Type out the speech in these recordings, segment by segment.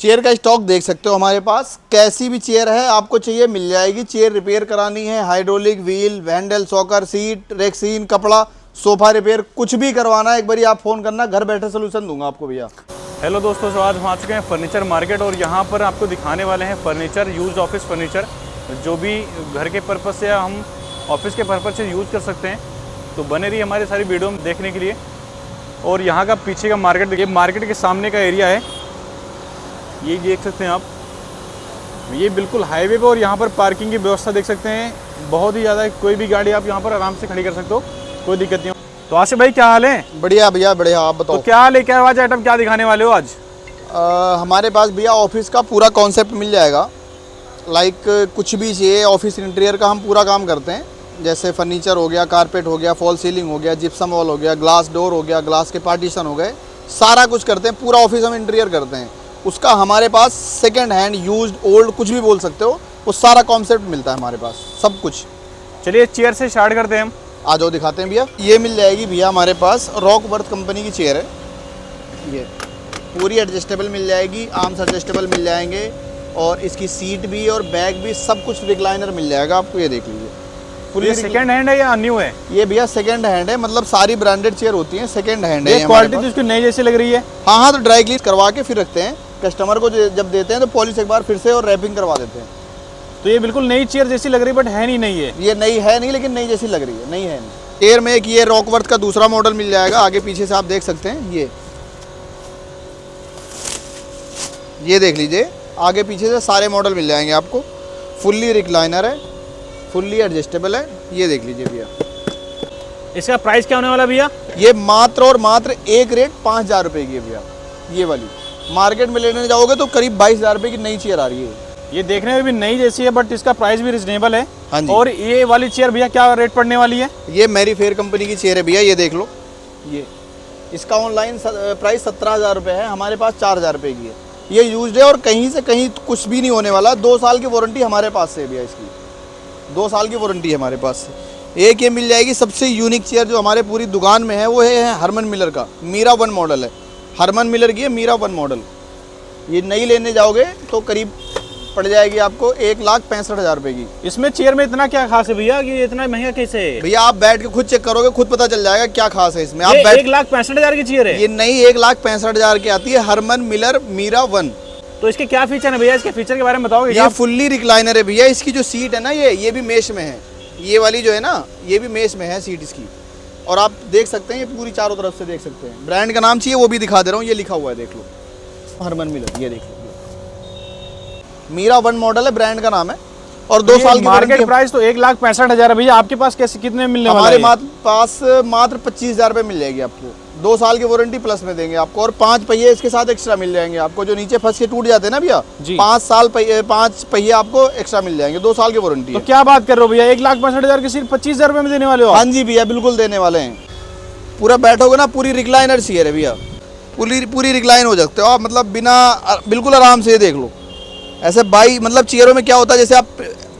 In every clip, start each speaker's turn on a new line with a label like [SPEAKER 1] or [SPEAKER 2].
[SPEAKER 1] Chair का stock देख सकते हो हमारे पास, कैसी भी चेयर है आपको चाहिए मिल जाएगी। चेयर रिपेयर करानी है, hydraulic, wheel, handle, soccer, seat, rexine, कपड़ा, सोफा रिपेयर, कुछ भी करवाना है एक बारी आप फ़ोन करना, घर बैठे सोल्यूशन दूंगा आपको भैया।
[SPEAKER 2] हेलो दोस्तों, तो आज हम आ चुके हैं फर्नीचर मार्केट और यहाँ पर आपको दिखाने वाले हैं फर्नीचर, यूज ऑफिस फर्नीचर, जो भी घर के पर्पज़ से या हम ऑफिस के पर्पज़ से यूज़ कर सकते हैं। तो बने रही हमारी सारी वीडियो देखने के लिए। और यहाँ का पीछे का मार्केट देखिए, मार्केट के सामने का एरिया है, ये देख सकते हैं आप, ये बिल्कुल हाईवे पे। और यहाँ पर पार्किंग की व्यवस्था देख सकते हैं, बहुत ही ज़्यादा, कोई भी गाड़ी आप यहाँ पर आराम से खड़ी कर सकते हो, कोई दिक्कत नहीं हो। तो आसिफ भाई क्या हाल है?
[SPEAKER 1] बढ़िया भैया बढ़िया, आप बताओ।
[SPEAKER 2] तो क्या लेके आए आज आइटम, क्या दिखाने वाले हो आज?
[SPEAKER 1] हमारे पास भैया ऑफिस का पूरा कॉन्सेप्ट मिल जाएगा। लाइक कुछ भी चाहिए ऑफिस इंटीरियर का हम पूरा काम करते हैं, जैसे फर्नीचर हो गया, कारपेट हो गया, फॉल सीलिंग हो गया, जिप्सम वॉल हो गया, ग्लास डोर हो गया, ग्लास के पार्टीशन हो गए, सारा कुछ करते हैं। पूरा ऑफिस हम इंटीरियर करते हैं। उसका हमारे पास सेकंड हैंड, यूज्ड, ओल्ड, कुछ भी बोल सकते हो, वो सारा कॉन्सेप्ट मिलता है हमारे पास, सब कुछ।
[SPEAKER 2] चलिए चेयर से स्टार्ट करते हैं हम।
[SPEAKER 1] आ जाओ दिखाते हैं भैया। ये मिल जाएगी भैया हमारे पास, रॉकवर्थ कंपनी की चेयर है। ये पूरी एडजस्टेबल मिल जाएगी, आर्म्स एडजस्टेबल मिल जाएंगे, और इसकी सीट भी और बैग भी सब कुछ रिक्लाइनर मिल जाएगा आपको। ये देख लीजिए,
[SPEAKER 2] ये सेकंड हैंड है या न्यू है?
[SPEAKER 1] ये भैया सेकंड हैंड है, मतलब सारी ब्रांडेड चेयर होती हैं, सेकंड हैंड है।
[SPEAKER 2] ये क्वालिटी तो इसकी नई जैसी लग रही है।
[SPEAKER 1] हाँ, तो ड्राई क्लीन करवा के फिर रखते हैं। कस्टमर को जब देते हैं तो पॉलिश एक बार फिर से और रैपिंग करवा देते हैं।
[SPEAKER 2] तो ये बिल्कुल नई चेयर जैसी लग रही है, बट है नहीं है।
[SPEAKER 1] ये नई है नहीं, लेकिन नई जैसी लग रही है, नई है नहीं। चेयर में एक ये रॉकवर्थ का दूसरा मॉडल मिल जाएगा, आगे पीछे से आप देख सकते हैं। ये देख लीजिए, आगे पीछे से सारे मॉडल मिल जाएंगे आपको। फुल्ली रिक्लाइनर है, फुल्ली एडजस्टेबल है। ये देख लीजिए भैया।
[SPEAKER 2] इसका प्राइस क्या होने वाला भैया?
[SPEAKER 1] ये मात्र और मात्र एक रेट 5,000 रुपये की है भैया। ये वाली मार्केट में लेने जाओगे तो करीब 22,000 रुपये की नई चेयर आ रही है। ये
[SPEAKER 2] देखने में भी नई जैसी है, बट इसका प्राइस भी रिजनेबल है।
[SPEAKER 1] हाँ जी।
[SPEAKER 2] और ये वाली चेयर भैया क्या रेट पड़ने वाली है?
[SPEAKER 1] ये मैरी फेयर कंपनी की चेयर है भैया, ये देख लो। ये इसका ऑनलाइन प्राइस 17,000 रुपये है, हमारे पास 4,000 रुपये की है। ये यूज्ड है और कहीं से कहीं कुछ भी नहीं होने वाला। 2 साल की वारंटी हमारे पास से है भैया, इसकी 2 साल की वारंटी है हमारे पास से। एक ये मिल जाएगी सबसे यूनिक चेयर जो हमारे पूरी दुकान में है, वो है हरमन मिलर का मीरा 1 मॉडल है। हरमन मिलर की है मीरा 1 मॉडल। ये नई लेने जाओगे तो करीब पड़ जाएगी आपको 1,65,000 रुपये की।
[SPEAKER 2] इसमें चेयर में इतना क्या खास है भैया कि इतना महंगा कैसे है?
[SPEAKER 1] भैया आप बैठ के खुद चेक करोगे, खुद पता चल जाएगा क्या खास है इसमें।
[SPEAKER 2] आप 1,65,000 की चेयर है?
[SPEAKER 1] ये नई 1,65,000 की आती है, हरमन मिलर मीरा 1।
[SPEAKER 2] तो इसके क्या फीचर है भैया? इसके फीचर के बारे में बताओगे?
[SPEAKER 1] ये फुल्ली रिक्लाइनर है भैया। इसकी जो सीट है ना, ये भी मेश में है। ये वाली जो है ना, ये भी मेश में है सीट इसकी। और आप देख सकते हैं, ये पूरी चारों तरफ से देख सकते हैं। ब्रांड का नाम चाहिए वो भी दिखा दे रहा हूँ, ये लिखा हुआ है, देख लो, हरमन मिलर। ये देख लो, मीरा 1 मॉडल है, ब्रांड का नाम है। और 2 साल की
[SPEAKER 2] मार्केट प्राइस तो 1,65,000 है भैया। आपके पास कैसे कितने मिलने वाले हैं?
[SPEAKER 1] हमारे पास मात्र 25,000 रुपये मिल जाएगी आपको। 2 साल की वारंटी प्लस में देंगे आपको, और 5 पहिए इसके साथ एक्स्ट्रा मिल जाएंगे आपको। जो नीचे फंस के टूट जाते हैं ना भैया, 5 पहिए आपको एक्स्ट्रा मिल जाएंगे। 2 साल की वारंटी।
[SPEAKER 2] तो क्या बात कर रहे हो भैया, 1,65,000 की सिर्फ 25,000 रुपये में देने वाले हो?
[SPEAKER 1] हाँ जी भैया, बिल्कुल देने वाले हैं। पूरा बैठोगे ना, पूरी रिक्लाइनर चेयर है भैया, पूरी रिक्लाइन हो सकते हो आप, मतलब बिना, बिल्कुल आराम से। देख लो ऐसे मतलब चेयरों में क्या होता है, जैसे आप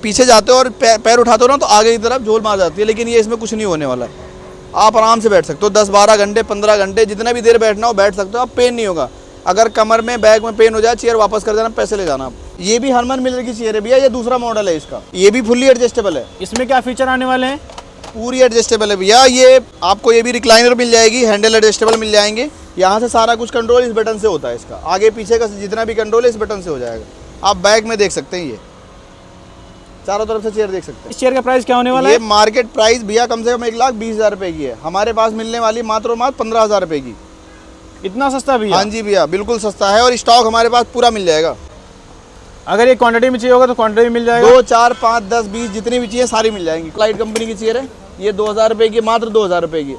[SPEAKER 1] पीछे जाते हो और पैर उठाते हो ना, तो आगे की तरफ झोल मार जाती है, लेकिन ये इसमें कुछ नहीं होने वाला है। आप आराम से बैठ सकते हो, 10-12 घंटे, 15 घंटे, जितना भी देर बैठना हो बैठ सकते हो आप। पेन नहीं होगा। अगर कमर में, बैक में पेन हो जाए, चेयर वापस कर देना, पैसे ले जाना आप। ये भी हरमन मिलर की चेयर है भैया, ये दूसरा मॉडल है इसका। ये भी फुल्ली एडजस्टेबल है।
[SPEAKER 2] इसमें क्या फीचर आने वाले हैं?
[SPEAKER 1] पूरी एडजस्टेबल है भैया। ये आपको ये भी रिक्लाइनर मिल जाएगी, हैंडल एडजस्टेबल मिल जाएंगे। यहाँ से सारा कुछ कंट्रोल इस बटन से होता है इसका। आगे पीछे का जितना भी कंट्रोल है इस बटन से हो जाएगा। आप बैग में देख सकते हैं, ये चारों तरफ से चेयर देख सकते हैं।
[SPEAKER 2] इस चेयर का प्राइस क्या होने वाला है?
[SPEAKER 1] ये मार्केट प्राइस भैया कम से कम 1,20,000 रुपये की है। हमारे पास मिलने वाली मात्र और मात्र 15,000 रुपये की।
[SPEAKER 2] इतना सस्ता भैया?
[SPEAKER 1] हाँ जी भैया, बिल्कुल सस्ता है। और स्टॉक हमारे पास पूरा मिल जाएगा।
[SPEAKER 2] अगर ये क्वांटिटी में चाहिए होगा तो क्वांटिटी में मिल जाएगा।
[SPEAKER 1] 2, 4, 5, 10, 20 जितनी भी चाहिए सारी मिल जाएंगी। क्लाइट कंपनी की चेयर है, ये 2,000 रुपये की, मात्र 2,000 रुपये की।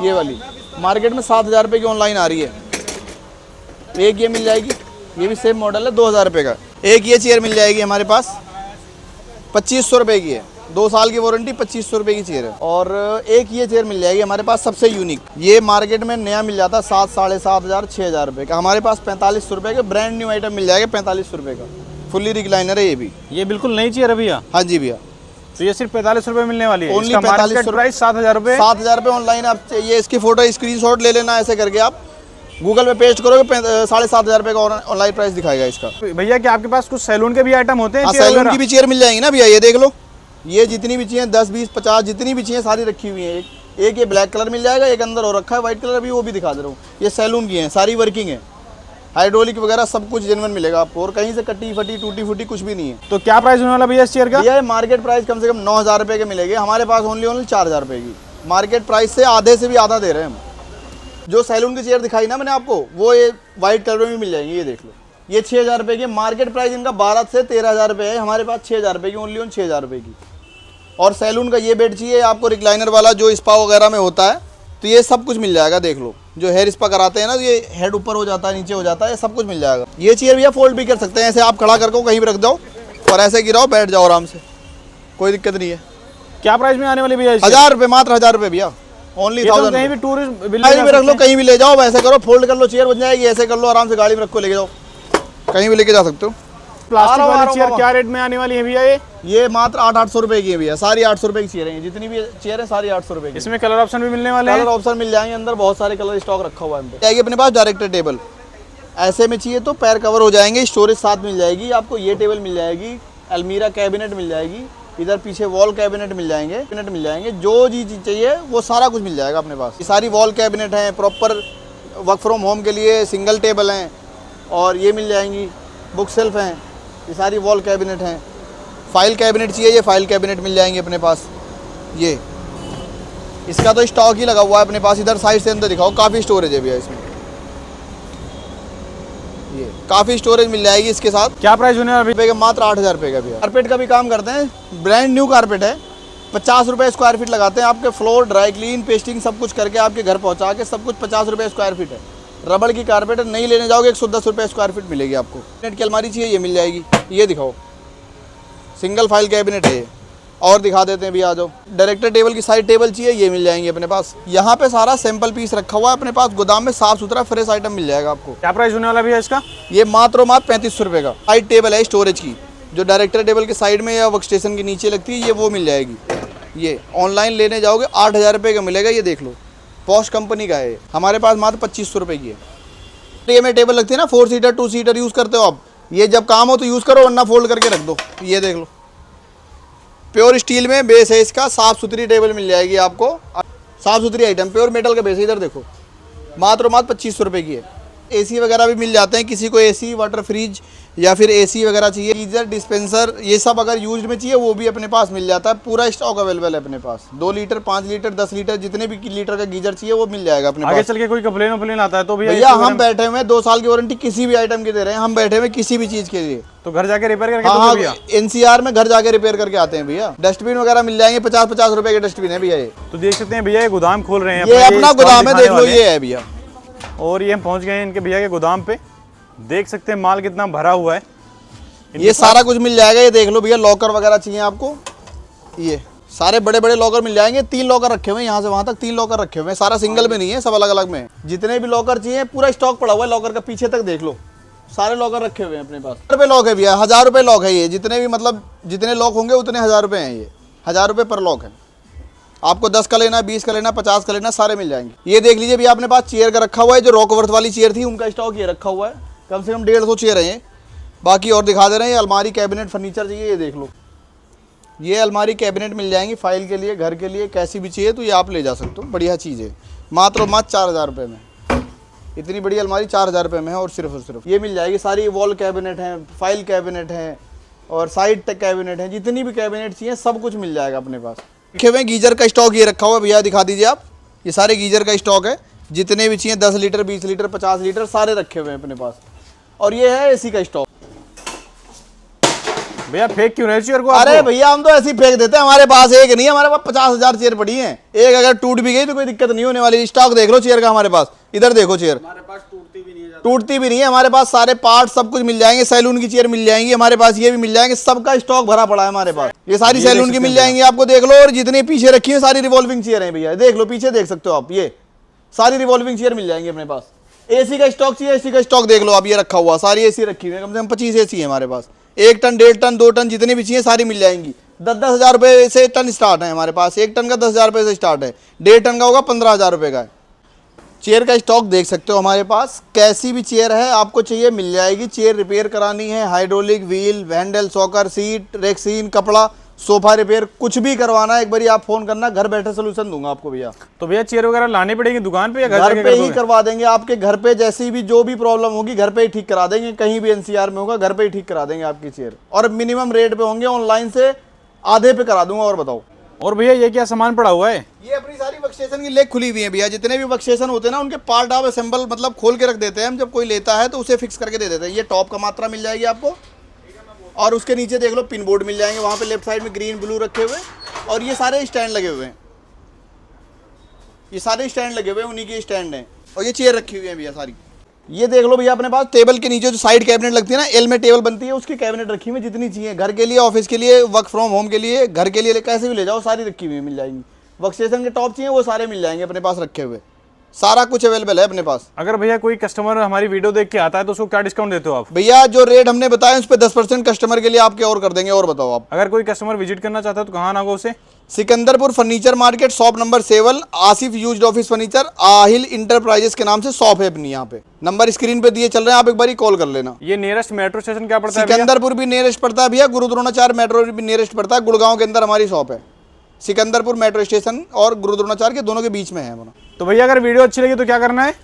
[SPEAKER 1] ये वाली मार्केट में 7,000 रुपये की ऑनलाइन आ रही है। एक ये मिल जाएगी, ये भी सेम मॉडल है, 2,000 रुपये का। एक ये चेयर मिल जाएगी हमारे पास, 2,500 रुपये की है। 2 साल की वारंटी, 2,500 रुपये की चेयर है। और एक ये चेयर मिल जाएगी हमारे पास सबसे यूनिक। ये मार्केट में नया मिल जाता है 7, 7,500, 6,000 रुपये का। हमारे पास 4500 रुपये का ब्रांड न्यू आइटम मिल जाएगा, 4500 रुपये का। फुल्ली रिक्लाइनर है ये भी।
[SPEAKER 2] ये बिल्कुल नई चेयर है भैया?
[SPEAKER 1] हाँ जी भैया।
[SPEAKER 2] तो ये सिर्फ 4500 रुपये मिलने वाली है।
[SPEAKER 1] ओनली 4500
[SPEAKER 2] प्राइस 7,000 रुपये।
[SPEAKER 1] 7,000 रुपये ऑनलाइन। आप ये इसकी फोटो स्क्रीनशॉट ले लेना ऐसे करके आप, गूगल पे पेस्ट करोगे 7,500 रुपये का ऑनलाइन प्राइस दिखाएगा इसका।
[SPEAKER 2] भैया क्या आपके पास कुछ सैलून के भी आइटम होते हैं?
[SPEAKER 1] हाँ,
[SPEAKER 2] चेयर
[SPEAKER 1] सैलून
[SPEAKER 2] वगैरह?
[SPEAKER 1] की भी चेयर मिल जाएंगी ना भैया, ये देख लो, ये जितनी भी चाहिए 10, 20, 50 जितनी भी चाहिए सारी रखी हुई है। एक ये ब्लैक कलर मिल जाएगा, एक अंदर और रखा है व्हाइट कलर भी, वो भी दिखा दे रहा हूँ। ये सैलून की है, सारी वर्किंग है, हाइड्रोलिक वगैरह सब कुछ जेन्युइन मिलेगा आपको, और कहीं से कटी फटी टूटी फूटी कुछ भी नहीं है।
[SPEAKER 2] तो क्या प्राइस होने वाला भैया इस चेयर का?
[SPEAKER 1] भैया मार्केट प्राइस कम से कम 9,000 रुपये के मिलेगी, हमारे पास ओनली 4,000 रुपये की। मार्केट प्राइस से आधे से भी आधा दे रहे हैं हम। जो सैलून की चेयर दिखाई ना मैंने आपको, वो ये वाइट कलर में भी मिल जाएंगी, ये देख लो। ये 6,000 रुपये की, मार्केट प्राइस इनका 12 से 13,000 रुपये है, हमारे पास 6,000 रुपये की, ओनली 6,000 रुपये की। और सैलून का ये बेड चाहिए आपको रिक्लाइनर वाला, जो स्पा वगैरह में होता है, तो ये सब कुछ मिल जाएगा। देख लो, जो हेयर स्पा कराते हैं ना, ये हेड ऊपर हो जाता है, नीचे हो जाता है, ये सब कुछ मिल जाएगा। ये चेयर भैया फोल्ड भी कर सकते हैं, ऐसे आप खड़ा करके कहीं भी रख दो और ऐसे गिराओ, बैठ जाओ आराम से, कोई दिक्कत नहीं है।
[SPEAKER 2] क्या प्राइस में आने वाली भैया?
[SPEAKER 1] 1,000 रुपये, मात्र 1,000 रुपये भैया, ओनली 1,000।
[SPEAKER 2] कहीं भी टूरिस्ट
[SPEAKER 1] कहीं भी रख लो, कहीं भी ले जाओ, ऐसे करो, फोल्ड कर लो, चेयर बन जाएगी, ऐसे कर लो, आराम से गाड़ी में रखो, लेके जाओ, कहीं भी लेके जा सकते हो।
[SPEAKER 2] प्लास्टिक वाली चेयर क्या रेट में आने वाली है भैया? ये
[SPEAKER 1] मात्र 800 रुपये की है भैया, सारी 800 रुपये की चेयर है, जितनी भी चेयर है सारी 800 रुपये की।
[SPEAKER 2] इसमें कलर ऑप्शन भी मिलने वाले हैं?
[SPEAKER 1] कलर ऑप्शन मिल जाएंगे, अंदर बहुत सारे कलर स्टॉक रखा हुआ है। जाएगी अपने पास डायरेक्टर टेबल, ऐसे में चाहिए तो पैर कवर हो जाएंगे, स्टोरेज साथ मिल जाएगी आपको। ये टेबल मिल जाएगी, अलमीरा कैबिनेट मिल जाएगी, इधर पीछे वॉल कैबिनेट मिल जाएंगे, जो चीज़ चाहिए वो सारा कुछ मिल जाएगा अपने पास। ये सारी वॉल कैबिनेट हैं, प्रॉपर वर्क फ्रॉम होम के लिए सिंगल टेबल हैं, और ये मिल जाएंगी, बुक सेल्फ हैं, ये सारी वॉल कैबिनेट हैं। फाइल कैबिनेट चाहिए, ये फाइल कैबिनेट मिल जाएंगे अपने पास। ये इसका तो स्टॉक ही लगा हुआ है अपने पास। इधर साइड से अंदर दिखाओ, काफ़ी स्टोरेज है भैया इसमें, ये काफ़ी स्टोरेज मिल जाएगी इसके साथ।
[SPEAKER 2] क्या प्राइस होने वाला
[SPEAKER 1] है? मात्र 8,000 रुपये का भैया। कारपेट का भी काम करते हैं, ब्रांड न्यू कारपेट है, 50 रुपये स्क्वायर फीट लगाते हैं। आपके फ्लोर ड्राई क्लीन पेस्टिंग सब कुछ करके आपके घर पहुंचा के, सब कुछ 50 रुपये स्क्वायर फीट है। रबड़ की कारपेट नहीं लेने जाओगे 110 रुपये स्क्वायर फीट मिलेगी आपको। कैबिनेट की अलमारी चाहिए, ये मिल जाएगी, ये दिखाओ, सिंगल फाइल कैबिनेट है ये। और दिखा देते हैं भैया, आ जाओ। डायरेक्टर टेबल की साइड टेबल चाहिए, ये मिल जाएंगे अपने पास। यहाँ पे सारा सैंपल पीस रखा हुआ है अपने पास, गोदाम में साफ सुथरा फ्रेश आइटम मिल जाएगा आपको।
[SPEAKER 2] क्या प्राइस होने वाला भैया इसका?
[SPEAKER 1] ये मात्र 3500 रुपये का साइड टेबल है स्टोरेज की, जो डायरेक्टर टेबल के साइड में या वर्क स्टेशन के नीचे लगती है, ये वो मिल जाएगी। ये ऑनलाइन लेने जाओगे 8,000 रुपये का मिलेगा, ये देख लो, पॉश कंपनी का है। हमारे पास मात्र 2500 रुपये की है। ये में टेबल लगती है ना, 4 सीटर 2 सीटर यूज़ करते हो आप, ये जब काम हो तो यूज़ करो, वरना फोल्ड करके रख दो। ये देख लो, प्योर स्टील में बेस है इसका, साफ़ सुथरी टेबल मिल जाएगी आपको, साफ़ सुथरी आइटम, प्योर मेटल का बेस है। इधर देखो, मात्र 2500 रुपये की है। एसी वगैरह भी मिल जाते हैं, किसी को एसी, वाटर फ्रिज या फिर एसी वगैरह चाहिए, गीजर, डिस्पेंसर, ये सब अगर यूज्ड में चाहिए वो भी अपने पास मिल जाता है। पूरा स्टॉक अवेलेबल है अपने पास। 2 लीटर, 5 लीटर, 10 लीटर, जितने भी लीटर का गीजर चाहिए वो मिल जाएगा अपने पास।
[SPEAKER 2] आगे चल के कोई कंप्लेन आता है तो
[SPEAKER 1] भैया हम बैठे हुए हैं, 2 साल की वारंटी किसी भी आइटम की दे रहे हैं, हम बैठे हुए किसी भी चीज़ के लिए।
[SPEAKER 2] तो घर जाके रिपेयर करके
[SPEAKER 1] हाँ, NCR में घर जाके रिपेयर करके आते हैं भैया। डस्टबिन वगैरह मिल जाएंगे, 50-50 रुपए के डस्टबिन है भैया ये।
[SPEAKER 2] तो देख सकते हैं भैया, ये गोदाम खोल रहे हैं,
[SPEAKER 1] ये अपना गोदाम है, देख लो, ये है भैया।
[SPEAKER 2] और ये हम पहुंच गए हैं इनके भैया के गोदाम पे, देख सकते हैं माल कितना भरा हुआ है।
[SPEAKER 1] ये सारा कुछ मिल जाएगा, ये देख लो भैया। लॉकर वगैरह चाहिए आपको, ये सारे बड़े बड़े लॉकर मिल जाएंगे। 3 लॉकर रखे हुए हैं, यहाँ से वहाँ तक 3 लॉकर रखे हुए हैं, सारा सिंगल में नहीं है, सब अलग अलग में। जितने भी लॉकर चाहिए पूरा स्टॉक पड़ा हुआ है लॉकर का, पीछे तक देख लो, सारे लॉकर रखे हुए हैं अपने पास। 1000 रुपये लॉक है भैया, 1000 रुपये लॉक है ये। जितने भी मतलब जितने लॉक होंगे उतने 1000 रुपये हैं ये, 1000 रुपये पर लॉक है। आपको 10 का लेना, 20 का लेना, 50 का लेना, सारे मिल जाएंगे। ये देख लीजिए भैया, अपने पास चेयर का रखा हुआ है, जो रॉकवर्थ वाली चेयर थी उनका स्टॉक ये रखा हुआ है, कम से कम 150 चेयर है। बाकी और दिखा दे रहे हैं, ये अलमारी कैबिनेट फर्नीचर चाहिए, ये देख लो, ये अलमारी कैबिनेट मिल जाएंगी फाइल के लिए, घर के लिए, कैसी भी चाहिए तो ये आप ले जा सकते हो। बढ़िया चीज़ है, मात्र 4000 रुपये में। इतनी बड़ी अलमारी 4000 रुपये में है, और सिर्फ ये मिल जाएगी। सारी वॉल कैबिनेट हैं, फाइल कैबिनेट हैं, और साइड तक कैबिनेट हैं, जितनी भी कैबिनेट चाहिए सब कुछ मिल जाएगा अपने पास। रखे हुए गीजर का स्टॉक ये रखा हुआ है भैया, दिखा दीजिए आप। ये सारे गीजर का स्टॉक है, जितने भी चाहिए, 10 लीटर, 20 लीटर, 50 लीटर, सारे रखे हुए हैं अपने पास। और ये है एसी का स्टॉक।
[SPEAKER 2] भैया फेंक क्यों रहे चेयर को?
[SPEAKER 1] अरे भैया हम तो ऐसे ही फेंक देते हैं, हमारे पास एक नहीं है, हमारे पास 50,000 चेयर पड़ी हैं। एक अगर टूट भी गई तो कोई दिक्कत नहीं होने वाली। स्टॉक देख लो चेयर का हमारे पास, इधर देखो चेयर, हमारे पास टूटती भी नहीं है, हमारे पास सारे पार्ट सब कुछ मिल जाएंगे। सैलून की चेयर मिल जाएंगी हमारे पास, ये भी मिल जाएंगे, सबका स्टॉक भरा पड़ा है हमारे पास। ये सारी सैलून की मिल जाएंगी आपको, देख लो। और जितनी पीछे रखी है सारी रिवॉल्विंग चेयर है भैया, देख लो पीछे, देख सकते हो आप, ये सारी रिवॉल्विंग चेयर मिल जाएंगी अपने पास। एसी का स्टॉक चाहिए, एसी का स्टॉक देख लो आप, ये रखा हुआ, सारी एसी रखी हुई है, कम से कम 25 एसी है हमारे पास। 1 टन, 1.5 टन, 2 टन, जितनी भी चाहिए सारी मिल जाएंगी। 10-10 हज़ार रुपये से टन स्टार्ट है हमारे पास। 1 टन का 10,000 रुपये से स्टार्ट है, 1.5 टन का होगा 15,000 रुपये का है। चेयर का स्टॉक देख सकते हो हमारे पास, कैसी भी चेयर है आपको चाहिए मिल जाएगी। चेयर रिपेयर करानी है, hydraulic, wheel, handle, soccer, seat, rexine, कपड़ा, सोफा रिपेयर, कुछ भी करवाना है एक बार आप फोन करना, घर बैठे सोल्यूशन दूंगा आपको भैया।
[SPEAKER 2] तो भैया चेयर वगैरह लानी पड़ेगी दुकान पे या घर
[SPEAKER 1] घर
[SPEAKER 2] जाके
[SPEAKER 1] पे
[SPEAKER 2] कर
[SPEAKER 1] ही
[SPEAKER 2] दोगे?
[SPEAKER 1] करवा देंगे, आपके घर पे जैसी भी जो भी प्रॉब्लम होगी घर पे ही ठीक करा देंगे। कहीं भी एनसीआर में होगा घर पे ही ठीक करा देंगे आपकी चेयर, और मिनिमम रेट पे होंगे, ऑनलाइन से आधे पे करा दूंगा। और बताओ।
[SPEAKER 2] और भैया ये क्या सामान पड़ा हुआ है?
[SPEAKER 1] ये अपनी सारी वर्कस्टेशन की लेग खुली हुई है भैया। जितने भी वर्कस्टेशन होते हैं ना उनके पार्ट आप असेंबल मतलब खोल के रख देते हैं हम, जब कोई लेता है तो उसे फिक्स करके दे देते हैं। ये टॉप का मात्रा मिल जाएगी आपको, और उसके नीचे देख लो पिन बोर्ड मिल जाएंगे, वहाँ पे लेफ्ट साइड में ग्रीन ब्लू रखे हुए, और ये सारे स्टैंड लगे हुए हैं, ये सारे स्टैंड लगे हुए हैं, उन्हीं के स्टैंड हैं। और ये चेयर रखी हुई है भैया सारी। ये देख लो भैया अपने पास टेबल के नीचे जो साइड कैबिनेट लगती है ना, एल में टेबल बनती है, उसकी कैबिनेट रखी हुई है, जितनी चाहिए घर के लिए, ऑफिस के लिए, वर्क फ्रॉम होम के लिए, घर के लिए, कैसे भी ले जाओ सारी रखी हुई मिल जाएंगी। वर्क स्टेशन के टॉप चाहिए वो सारे मिल जाएंगे अपने पास रखे हुए, सारा कुछ अवेलेबल है अपने पास।
[SPEAKER 2] अगर भैया कोई कस्टमर हमारी वीडियो देख के आता है तो उसको क्या डिस्काउंट देते हो आप?
[SPEAKER 1] भैया जो रेट हमने बताया उस पर 10% कस्टमर के लिए आपके और कर देंगे। और बताओ आप।
[SPEAKER 2] अगर कोई कस्टमर विजिट करना चाहता है तो कहाँ आना होगा उसे?
[SPEAKER 1] Sikandarpur furniture market, shop number 7, Asif used office furniture, Aahil enterprises के नाम से शॉप है अपनी। यहाँ पे नंबर स्क्रीन पे दिए चल रहे हैं, आप एक बार कॉल कर लेना।
[SPEAKER 2] ये नियरेस्ट मेट्रो स्टेशन क्या पड़ता है भैया?
[SPEAKER 1] सिकंदरपुर भी नियरेस्ट पड़ता है भैया, गुरु द्रोणाचार्य मेट्रो भी नियरेस्ट पड़ता है। गुड़गांव के अंदर हमारी शॉप है। सिकंदरपुर मेट्रो स्टेशन और गुरु द्रोणाचार्य के दोनों के बीच में है हमारा।
[SPEAKER 2] तो भैया अगर वीडियो अच्छी लगी तो क्या करना है?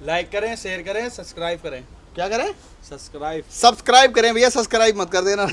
[SPEAKER 3] लाइक करें, शेयर करें, सब्सक्राइब करें।
[SPEAKER 1] क्या करें?
[SPEAKER 3] सब्सक्राइब
[SPEAKER 1] सब्सक्राइब करें भैया, सब्सक्राइब मत कर देना।